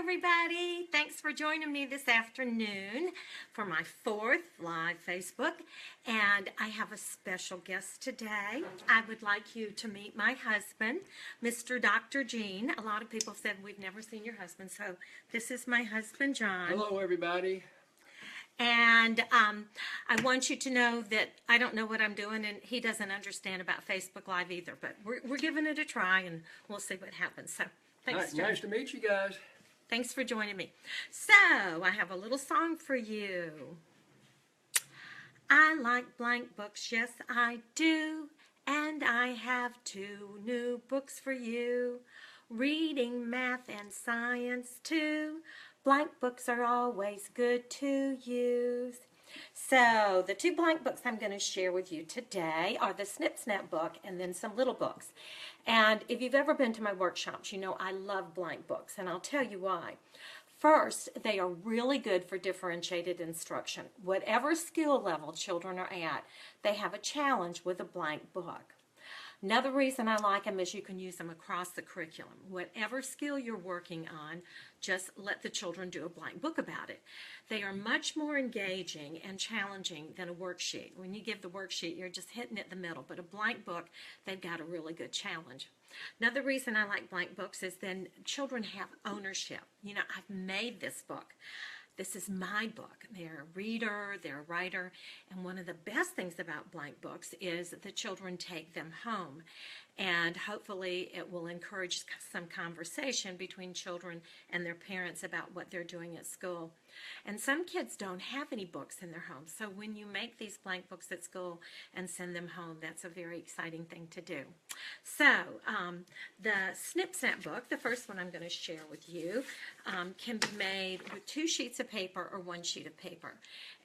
Everybody, thanks for joining me this afternoon for my fourth live Facebook, and I have a special guest today. I would like you to meet my husband, Mr. Dr. Gene. A lot of people said we've never seen your husband, so this is my husband, John. Hello, everybody. And I want you to know that I don't know what I'm doing, and he doesn't understand about Facebook Live either, but we're giving it a try, and we'll see what happens. So, thanks, John. Nice to meet you guys. Thanks for joining me. So, I have a little song for you. I like blank books, yes I do, and I have 2 new books for you. Reading, math, and science too. Blank books are always good to use. So, the 2 blank books I'm going to share with you today are the snip-snap book and then some little books. And if you've ever been to my workshops, you know I love blank books, and I'll tell you why. First, they are really good for differentiated instruction. Whatever skill level children are at, they have a challenge with a blank book. Another reason I like them is you can use them across the curriculum. Whatever skill you're working on, just let the children do a blank book about it. They are much more engaging and challenging than a worksheet. When you give the worksheet, you're just hitting it in the middle, but a blank book, they've got a really good challenge. Another reason I like blank books is then children have ownership. You know, I've made this book. This is my book. They're a reader, they're a writer, and one of the best things about blank books is that the children take them home, and hopefully it will encourage some conversation between children and their parents about what they're doing at school. And some kids don't have any books in their home, so when you make these blank books at school and send them home, that's a very exciting thing to do. So, the snip-snap book, the first one I'm going to share with you, can be made with 2 sheets of paper or 1 sheet of paper.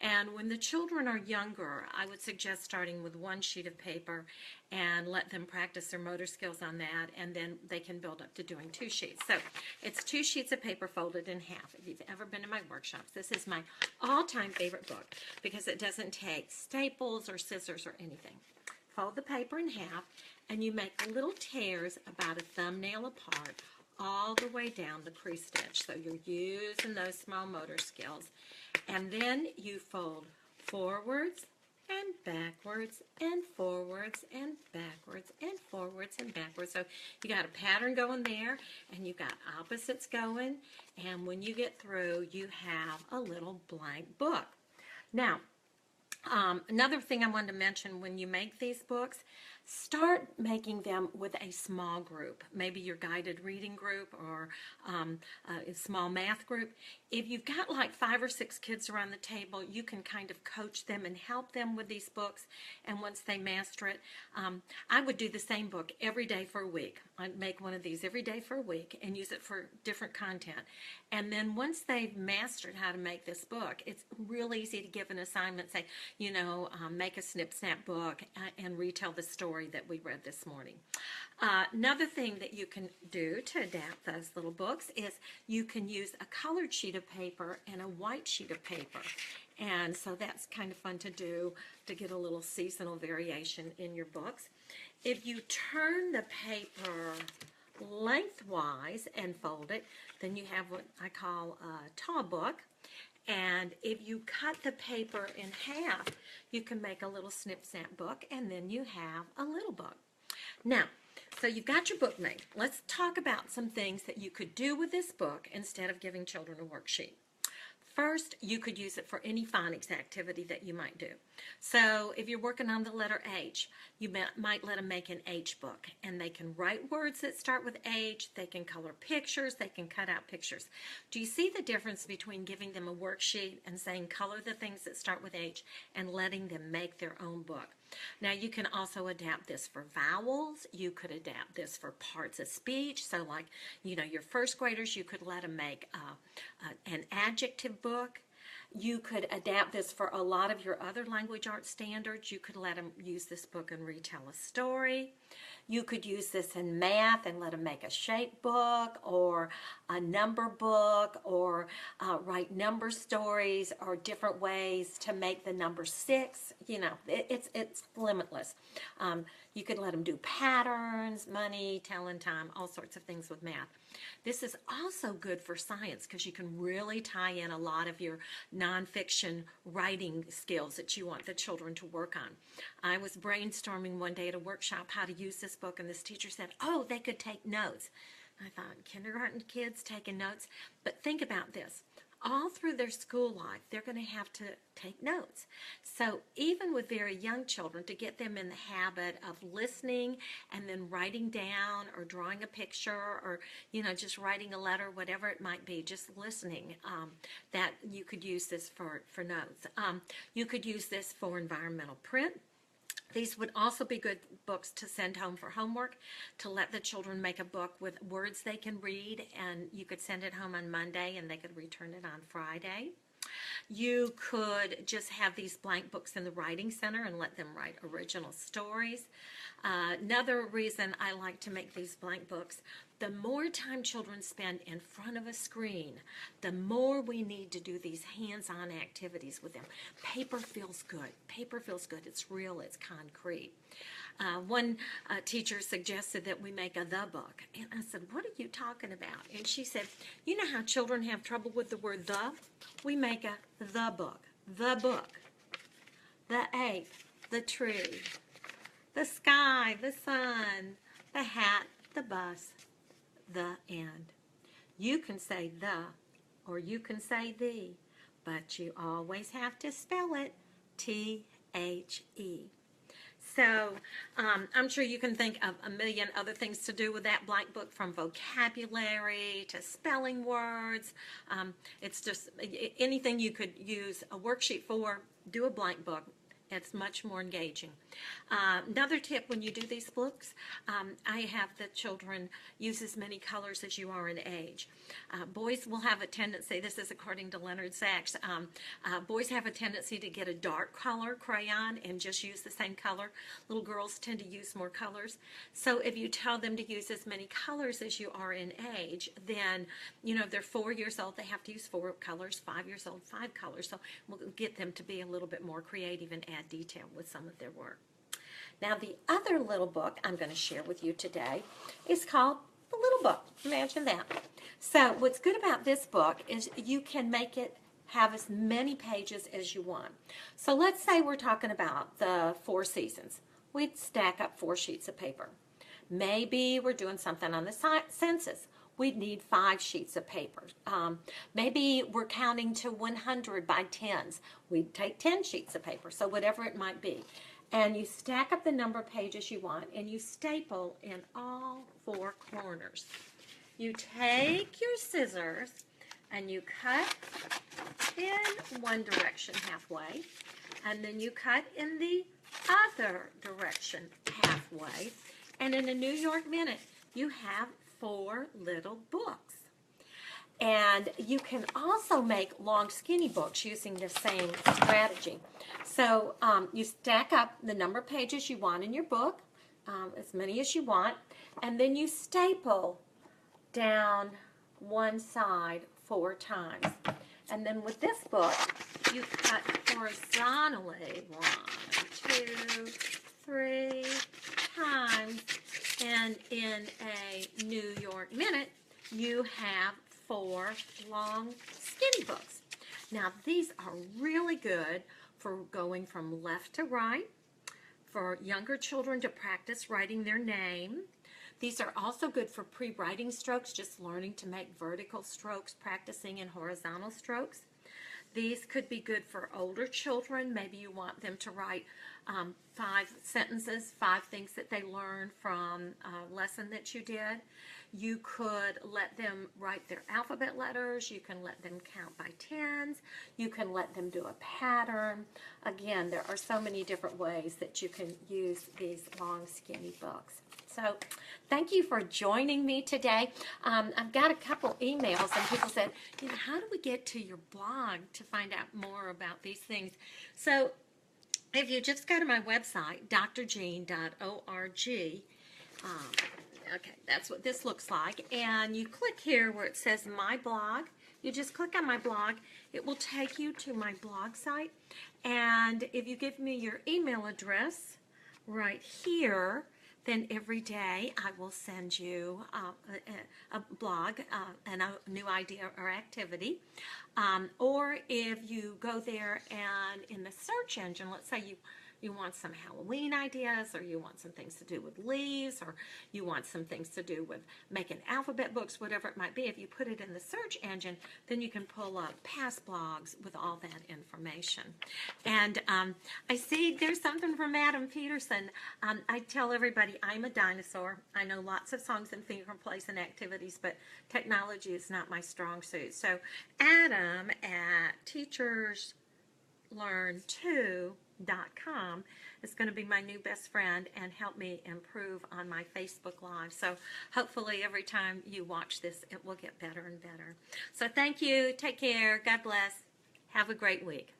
And when the children are younger, I would suggest starting with 1 sheet of paper and let them practice their motor skills on that, and then they can build up to doing 2 sheets. So it's 2 sheets of paper folded in half. If you've ever been to my workshops, this is my all-time favorite book because it doesn't take staples or scissors or anything. Fold the paper in half, and you make little tears about a thumbnail apart all the way down the crease stitch. So you're using those small motor skills. And then you fold forwards and backwards and forwards and backwards and forwards and backwards. So you got a pattern going there, and you've got opposites going, and when you get through, you have a little blank book. Now, another thing I wanted to mention, when you make these books, start making them with a small group, maybe your guided reading group or a small math group. If you've got like 5 or 6 kids around the table, you can kind of coach them and help them with these books, and once they master it, I would do the same book every day for a week. I'd make one of these every day for a week and use it for different content. And then once they've mastered how to make this book, it's real easy to give an assignment, say, you know, make a snip-snap book and retell the story that we read this morning. Another thing that you can do to adapt those little books is you can use a colored sheet of paper and a white sheet of paper. And so that's kind of fun to do to get a little seasonal variation in your books. If you turn the paper lengthwise and fold it, then you have what I call a tall book. And if you cut the paper in half, you can make a little snip-snap book, and then you have a little book. Now, so you've got your book made. Let's talk about some things that you could do with this book instead of giving children a worksheet. First, you could use it for any phonics activity that you might do. So if you're working on the letter H, you might let them make an H book, and they can write words that start with H, they can color pictures, they can cut out pictures. Do you see the difference between giving them a worksheet and saying color the things that start with H and letting them make their own book? Now, you can also adapt this for vowels. You could adapt this for parts of speech. So like, you know, your first graders, you could let them make an adjective book. You could adapt this for a lot of your other language arts standards. You could let them use this book and retell a story. You could use this in math and let them make a shape book or a number book, or write number stories, or different ways to make the number 6. You know, it's limitless. You could let them do patterns, money, telling time, all sorts of things with math. This is also good for science because you can really tie in a lot of your nonfiction writing skills that you want the children to work on. I was brainstorming one day at a workshop how to use this book, and this teacher said, oh, they could take notes. I thought, kindergarten kids taking notes? But think about this. All through their school life, they're going to have to take notes. So even with very young children, to get them in the habit of listening and then writing down or drawing a picture, or, you know, just writing a letter, whatever it might be, just listening, that you could use this for notes. You could use this for environmental print. These would also be good books to send home for homework, to let the children make a book with words they can read, and you could send it home on Monday and they could return it on Friday. You could just have these blank books in the writing center and let them write original stories. Another reason I like to make these blank books, the more time children spend in front of a screen, the more we need to do these hands-on activities with them. Paper feels good. Paper feels good. It's real. It's concrete. One teacher suggested that we make a the book. And I said, what are you talking about? And she said, you know how children have trouble with the word the? We make a the book. The book. The ape. The tree. The sky. The sun. The hat. The bus. The end. You can say the, or you can say the, but you always have to spell it T-H-E. So I'm sure you can think of a million other things to do with that blank book, from vocabulary to spelling words. It's just anything you could use a worksheet for, do a blank book. It's much more engaging. Another tip when you do these books, I have the children use as many colors as you are in age. Boys will have a tendency, this is according to Leonard Sachs, boys have a tendency to get a dark color crayon and just use the same color. Little girls tend to use more colors. So if you tell them to use as many colors as you are in age, then, you know, if they're 4 years old, they have to use 4 colors, 5 years old, 5 colors. So we'll get them to be a little bit more creative and add detail with some of their work. Now, the other little book I'm going to share with you today is called The Little Book. Imagine that. So what's good about this book is you can make it have as many pages as you want. So let's say we're talking about the 4 seasons. We'd stack up 4 sheets of paper. Maybe we're doing something on the census. We'd need 5 sheets of paper. Maybe we're counting to 100 by tens. We'd take 10 sheets of paper, so whatever it might be. And you stack up the number of pages you want, and you staple in all 4 corners. You take your scissors, and you cut in one direction halfway, and then you cut in the other direction halfway, and in a New York Minute, you have 4 little books. And you can also make long skinny books using the same strategy. So you stack up the number of pages you want in your book, as many as you want, and then you staple down one side 4 times. And then with this book, you cut horizontally 1, 2, 3 times, and in a New York Minute, you have 4 long skinny books. Now, these are really good for going from left to right, for younger children to practice writing their name. These are also good for pre-writing strokes, just learning to make vertical strokes, practicing in horizontal strokes. These could be good for older children. Maybe you want them to write 5 sentences, 5 things that they learned from a lesson that you did. You could let them write their alphabet letters. You can let them count by tens. You can let them do a pattern. Again, there are so many different ways that you can use these long, skinny books. So thank you for joining me today. I've got a couple emails, and people said, you know, how do we get to your blog to find out more about these things? So if you just go to my website, drjean.org, Okay, that's what this looks like. And you click here where it says My Blog. You just click on My Blog. It will take you to my blog site. And if you give me your email address right here, then every day I will send you a blog and a new idea or activity. Or if you go there and in the search engine, let's say you want some Halloween ideas, or you want some things to do with leaves, or you want some things to do with making alphabet books, whatever it might be. If you put it in the search engine, then you can pull up past blogs with all that information. And I see there's something from Adam Peterson. I tell everybody I'm a dinosaur. I know lots of songs and finger plays and activities, but technology is not my strong suit. So Adam at teacherslearn2.com is going to be my new best friend and help me improve on my Facebook Live. So hopefully every time you watch this, it will get better and better. So thank you. Take care. God bless. Have a great week.